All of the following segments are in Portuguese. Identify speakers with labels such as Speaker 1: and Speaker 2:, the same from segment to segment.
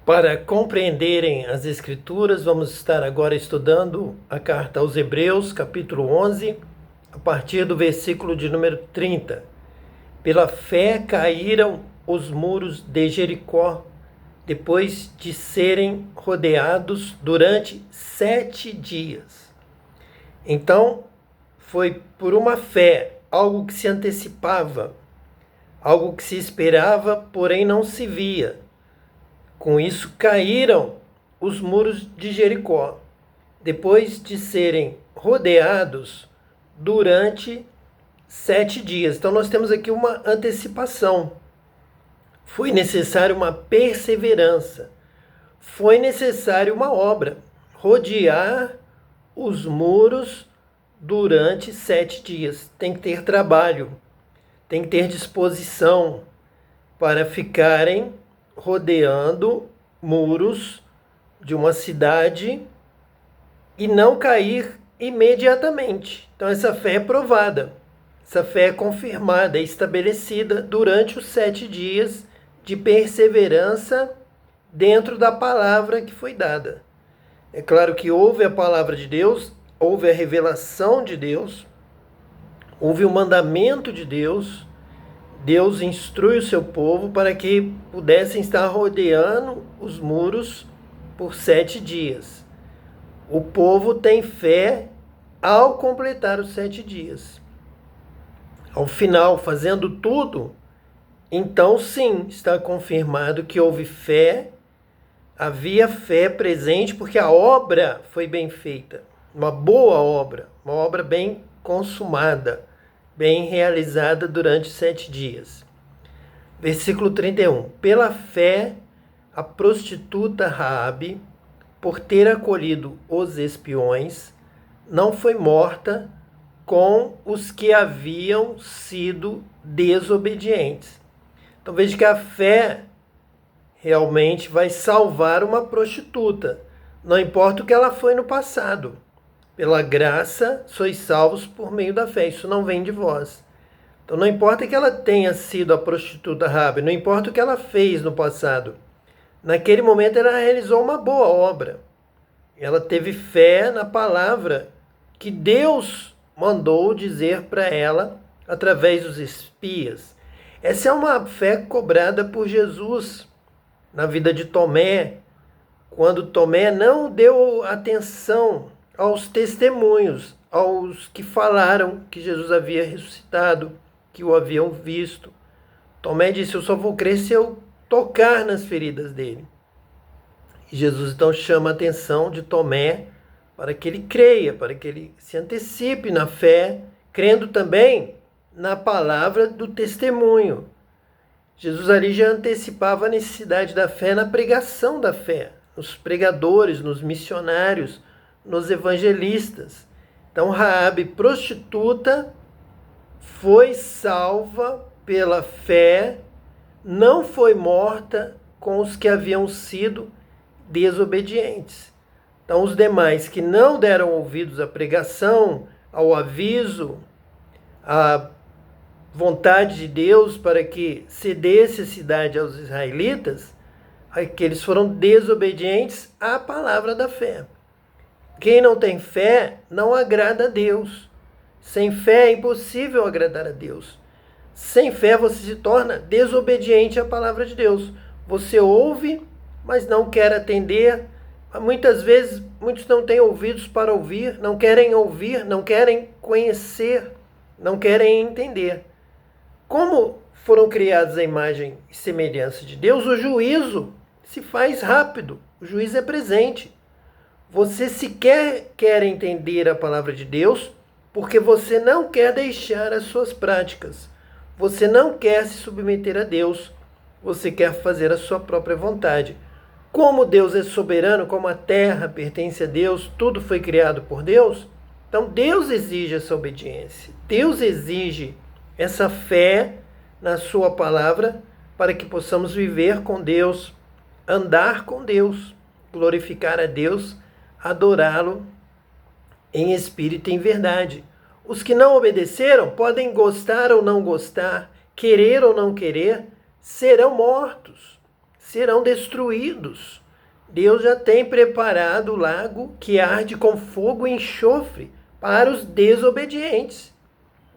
Speaker 1: Para compreenderem as Escrituras, vamos estar agora estudando a carta aos Hebreus, capítulo 11, a partir do versículo de número 30. Pela fé caíram os muros de Jericó, depois de serem rodeados durante 7 dias. Então, foi por uma fé, algo que se antecipava, algo que se esperava, porém não se via. Com isso, caíram os muros de Jericó, depois de serem rodeados durante 7 dias. Então, nós temos aqui uma antecipação. Foi necessário uma perseverança. Foi necessário uma obra. Rodear os muros durante 7 dias. Tem que ter trabalho. Tem que ter disposição para ficarem rodeando muros de uma cidade e não cair imediatamente. Então essa fé é provada, essa fé é confirmada, é estabelecida durante os 7 dias de perseverança dentro da palavra que foi dada. É claro que houve a palavra de Deus, houve a revelação de Deus, houve o mandamento de Deus. Deus instrui o seu povo para que pudessem estar rodeando os muros por 7 dias. O povo tem fé ao completar os 7 dias. Ao final, fazendo tudo, então sim, está confirmado que houve fé, havia fé presente, porque a obra foi bem feita. Uma boa obra, uma obra bem consumada, bem realizada durante 7 dias. Versículo 31. Pela fé, a prostituta Raabe, por ter acolhido os espiões, não foi morta com os que haviam sido desobedientes. Então veja que a fé realmente vai salvar uma prostituta. Não importa o que ela foi no passado. Pela graça, sois salvos por meio da fé. Isso não vem de vós. Então não importa que ela tenha sido a prostituta Raabe, não importa o que ela fez no passado. Naquele momento ela realizou uma boa obra. Ela teve fé na palavra que Deus mandou dizer para ela através dos espias. Essa é uma fé cobrada por Jesus na vida de Tomé, quando Tomé não deu atenção aos testemunhos, aos que falaram que Jesus havia ressuscitado, que o haviam visto. Tomé disse: eu só vou crer se eu tocar nas feridas dele. E Jesus então chama a atenção de Tomé para que ele creia, para que ele se antecipe na fé, crendo também na palavra do testemunho. Jesus ali já antecipava a necessidade da fé na pregação da fé, nos pregadores, nos missionários, nos evangelistas. Então Raabe, prostituta, foi salva pela fé, não foi morta com os que haviam sido desobedientes. Então os demais que não deram ouvidos à pregação, ao aviso, à vontade de Deus para que cedesse a cidade aos israelitas, aqueles foram desobedientes à palavra da fé. Quem não tem fé não agrada a Deus. Sem fé é impossível agradar a Deus. Sem fé você se torna desobediente à palavra de Deus. Você ouve, mas não quer atender. Muitas vezes, muitos não têm ouvidos para ouvir, não querem conhecer, não querem entender. Como foram criados à imagem e semelhança de Deus, o juízo se faz rápido, o juízo é presente. Você sequer quer entender a palavra de Deus porque você não quer deixar as suas práticas. Você não quer se submeter a Deus. Você quer fazer a sua própria vontade. Como Deus é soberano, como a terra pertence a Deus, tudo foi criado por Deus, então Deus exige essa obediência. Deus exige essa fé na sua palavra para que possamos viver com Deus, andar com Deus, glorificar a Deus, adorá-lo em espírito e em verdade. Os que não obedeceram podem gostar ou não gostar, querer ou não querer, serão mortos. serão destruídos. Deus já tem preparado o lago que arde com fogo e enxofre para os desobedientes.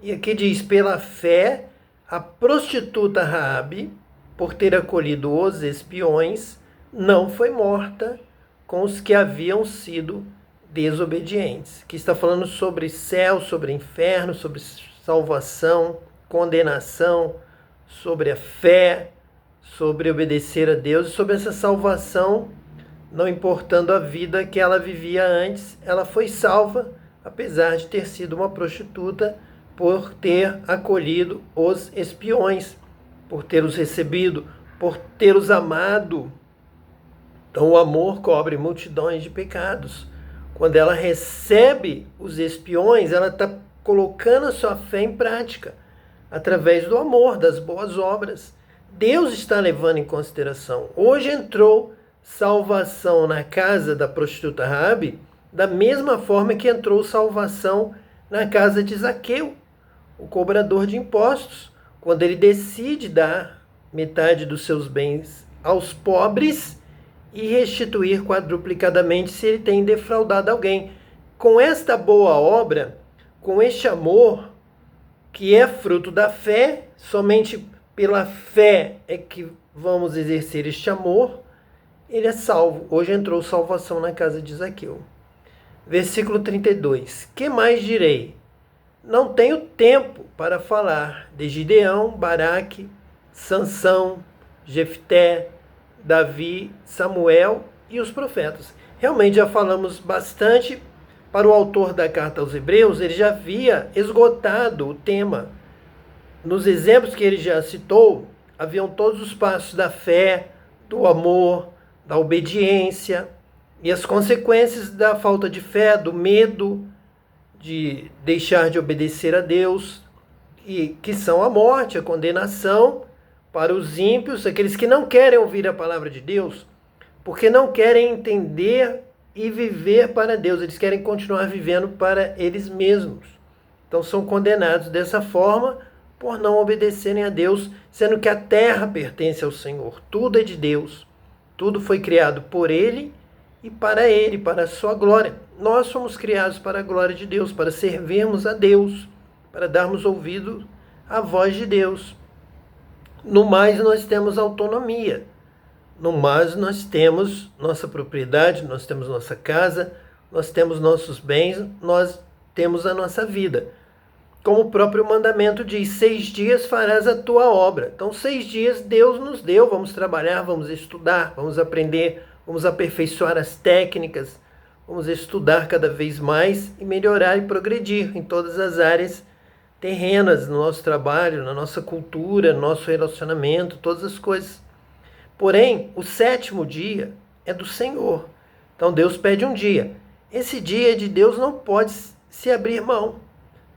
Speaker 1: E aqui diz, pela fé, a prostituta Raabe, por ter acolhido os espiões, não foi morta com os que haviam sido desobedientes. Que está falando sobre céu, sobre inferno, sobre salvação, condenação, sobre a fé, sobre obedecer a Deus e sobre essa salvação, não importando a vida que ela vivia antes, ela foi salva, apesar de ter sido uma prostituta, por ter acolhido os espiões, por ter os recebido, por ter os amado. Então o amor cobre multidões de pecados. Quando ela recebe os espiões, ela está colocando a sua fé em prática, através do amor, das boas obras. Deus está levando em consideração. Hoje entrou salvação na casa da prostituta Raabe, da mesma forma que entrou salvação na casa de Zaqueu, o cobrador de impostos, quando ele decide dar metade dos seus bens aos pobres e restituir quadruplicadamente se ele tem defraudado alguém. Com esta boa obra, com este amor, que é fruto da fé, somente pela fé é que vamos exercer este amor, ele é salvo. Hoje entrou salvação na casa de Zaqueu. Versículo 32. Que mais direi? Não tenho tempo para falar de Gideão, Baraque, Sansão, Jefté, Davi, Samuel e os profetas. Realmente já falamos bastante. Para o autor da carta aos Hebreus, ele já havia esgotado o tema. Nos exemplos que ele já citou, haviam todos os passos da fé, do amor, da obediência e as consequências da falta de fé, do medo, de deixar de obedecer a Deus, e que são a morte, a condenação para os ímpios, aqueles que não querem ouvir a palavra de Deus, porque não querem entender e viver para Deus, eles querem continuar vivendo para eles mesmos. Então são condenados dessa forma por não obedecerem a Deus, sendo que a terra pertence ao Senhor, tudo é de Deus, tudo foi criado por Ele e para Ele, para a sua glória. Nós somos criados para a glória de Deus, para servirmos a Deus, para darmos ouvido à voz de Deus. No mais, nós temos autonomia. No mais, nós temos nossa propriedade, nós temos nossa casa, nós temos nossos bens, nós temos a nossa vida. Como o próprio mandamento diz, 6 dias farás a tua obra. Então, 6 dias Deus nos deu, vamos trabalhar, vamos estudar, vamos aprender, vamos aperfeiçoar as técnicas, vamos estudar cada vez mais e melhorar e progredir em todas as áreas terrenas, no nosso trabalho, na nossa cultura, no nosso relacionamento, todas as coisas. Porém, o 7º dia é do Senhor. Então Deus pede um dia. Esse dia de Deus não pode se abrir mão.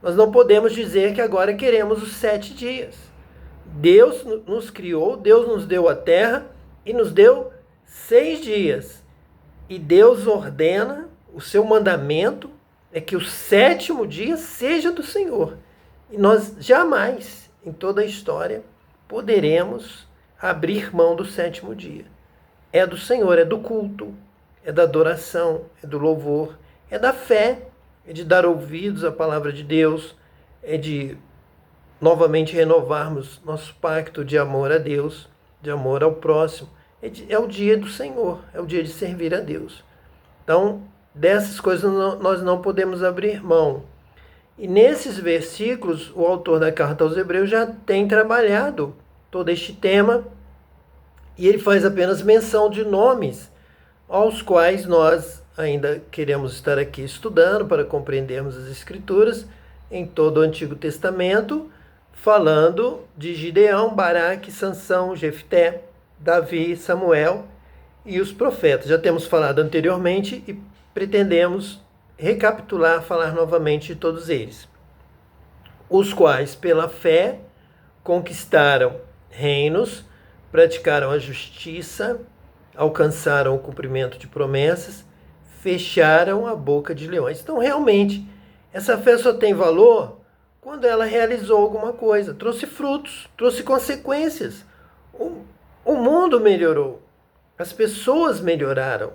Speaker 1: Nós não podemos dizer que agora queremos os 7 dias. Deus nos criou, Deus nos deu a terra e nos deu 6 dias. E Deus ordena, o seu mandamento é que o 7º dia seja do Senhor. E nós jamais, em toda a história, poderemos abrir mão do 7º dia. É do Senhor, é do culto, é da adoração, é do louvor, é da fé, é de dar ouvidos à palavra de Deus, é de novamente renovarmos nosso pacto de amor a Deus, de amor ao próximo. É o dia do Senhor, é o dia de servir a Deus. Então, dessas coisas nós não podemos abrir mão. E nesses versículos, o autor da carta aos Hebreus já tem trabalhado todo este tema, e ele faz apenas menção de nomes aos quais nós ainda queremos estar aqui estudando para compreendermos as Escrituras em todo o Antigo Testamento, falando de Gideão, Baraque, Sansão, Jefté, Davi, Samuel e os profetas. Já temos falado anteriormente e pretendemos recapitular, falar novamente de todos eles, os quais, pela fé, conquistaram reinos, praticaram a justiça, alcançaram o cumprimento de promessas, fecharam a boca de leões. Então, realmente, essa fé só tem valor quando ela realizou alguma coisa, trouxe frutos, trouxe consequências. O mundo melhorou, as pessoas melhoraram,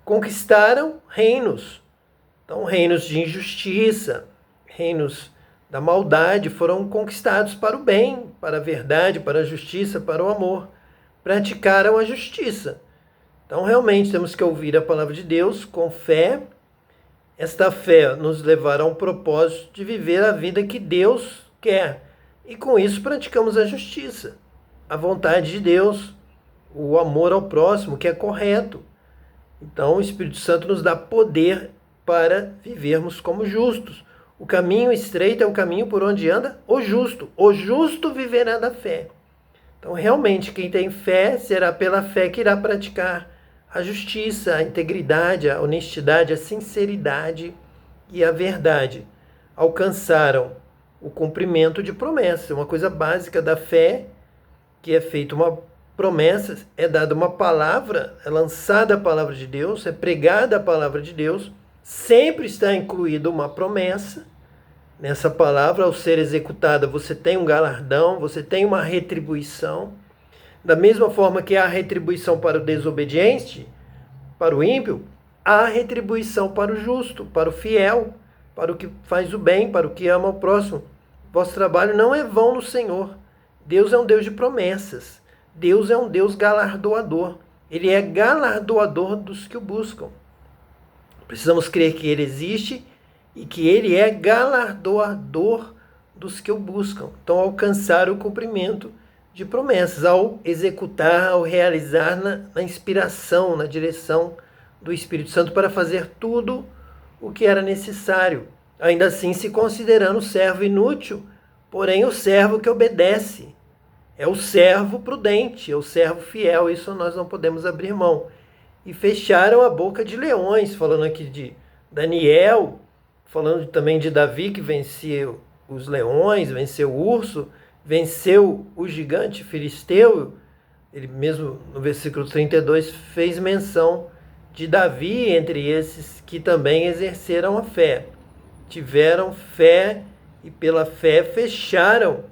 Speaker 1: conquistaram reinos. Então, reinos de injustiça, reinos da maldade foram conquistados para o bem, para a verdade, para a justiça, para o amor. Praticaram a justiça. Então, realmente, temos que ouvir a palavra de Deus com fé. Esta fé nos levará a um propósito de viver a vida que Deus quer. E com isso praticamos a justiça, a vontade de Deus, o amor ao próximo, que é correto. Então, o Espírito Santo nos dá poder para vivermos como justos. O caminho estreito é o caminho por onde anda o justo. O justo viverá da fé. Então, realmente, quem tem fé será pela fé que irá praticar a justiça, a integridade, a honestidade, a sinceridade e a verdade. Alcançaram o cumprimento de promessas. Uma coisa básica da fé, que é feita uma promessa, é dada uma palavra, é lançada a palavra de Deus, é pregada a palavra de Deus, sempre está incluída uma promessa. Nessa palavra, ao ser executada, você tem um galardão, você tem uma retribuição. Da mesma forma que há retribuição para o desobediente, para o ímpio, há retribuição para o justo, para o fiel, para o que faz o bem, para o que ama o próximo. Vosso trabalho não é vão no Senhor. Deus é um Deus de promessas. Deus é um Deus galardoador. Ele é galardoador dos que o buscam. Precisamos crer que Ele existe e que Ele é galardoador dos que o buscam. Então, alcançar o cumprimento de promessas, ao executar, ao realizar na inspiração, na direção do Espírito Santo para fazer tudo o que era necessário. Ainda assim, se considerando o servo inútil, porém o servo que obedece. É o servo prudente, é o servo fiel, isso nós não podemos abrir mão. E fecharam a boca de leões, falando aqui de Daniel, falando também de Davi, que venceu os leões, venceu o urso, venceu o gigante filisteu. Ele mesmo, no versículo 32, fez menção de Davi, entre esses que também exerceram a fé. Tiveram fé e pela fé fecharam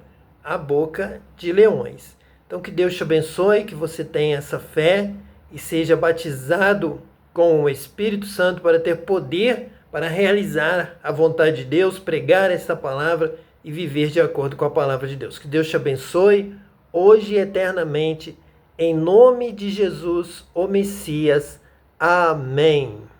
Speaker 1: a boca de leões. Então que Deus te abençoe, que você tenha essa fé e seja batizado com o Espírito Santo para ter poder para realizar a vontade de Deus, pregar esta palavra e viver de acordo com a palavra de Deus. Que Deus te abençoe hoje e eternamente, em nome de Jesus, o Messias. Amém.